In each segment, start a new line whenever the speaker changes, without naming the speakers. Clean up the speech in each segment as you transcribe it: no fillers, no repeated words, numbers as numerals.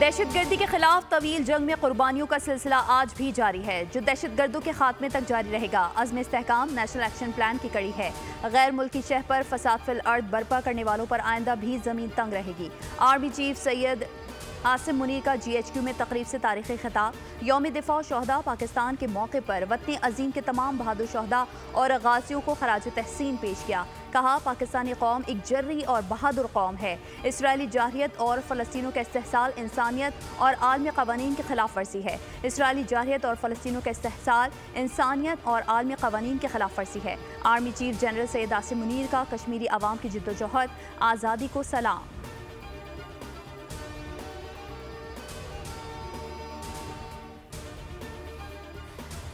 दहशतगर्दी के खिलाफ तवील जंग में कुर्बानियों का सिलसिला आज भी जारी है, जो दहशतगर्दों के खात्मे तक जारी रहेगा। अज़्म इस्तेहकाम नेशनल एक्शन प्लान की कड़ी है। गैर मुल्की शह पर फसाद फिल अर्द बर्पा करने वालों पर आइंदा भी जमीन तंग रहेगी। आर्मी चीफ सैयद आसिम मुनीर का GHQ में तकरीब से तारीखी खिताब। यौम दिफा शहदा पाकिस्तान के मौके पर वतन अजीम के तमाम बहादुर शहदा और गाजियों को खराज तहसीन पेश किया। कहा, पाकिस्तानी कौम एक जर्री और बहादुर कौम है। इसराइली जारहियत और फ़लस्तीनों का इस्तेहसाल इंसानियत और आलमी क़वानीन की खिलाफ वर्जी है। इसराइली जारहियत और फ़लस्तीनों का इस्तेहसाल इंसानियत और आलमी क़वानीन की खिलाफ वर्जी है। Army chief general Syed Asim Munir का कश्मीरी अवाम की जिद्दोजहद आज़ादी को सलाम।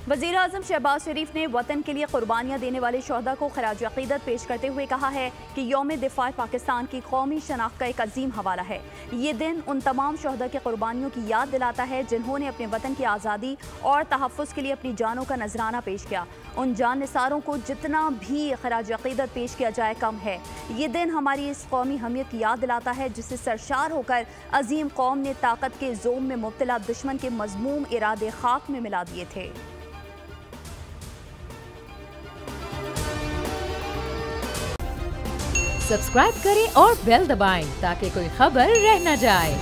वज़ीर आज़म शहबाज शरीफ ने वतन के लिए कुर्बानियाँ देने वाले शहदा को खराज अक़ीदत पेश करते हुए कहा है कि यौम दिफा पाकिस्तान की कौमी शनाख्त का एक अजीम हवाला है। ये दिन उन तमाम शहदा की कुर्बानियों की याद दिलाता है जिन्होंने अपने वतन की आज़ादी और तहफ़्फ़ुज़ के लिए अपनी जानों का नजराना पेश किया। उन जान निसारों को जितना भी खराज अक़ीदत पेश किया जाए कम है। ये दिन हमारी इस कौमी हमियत की याद दिलाता है जिससे सरशार होकर अजीम कौम ने ताकत के ज़ोम में मुब्तला दुश्मन के मज़मूम इरादे खाक में मिला दिए थे।
सब्सक्राइब करें और बेल दबाएं ताकि कोई खबर रह न जाए।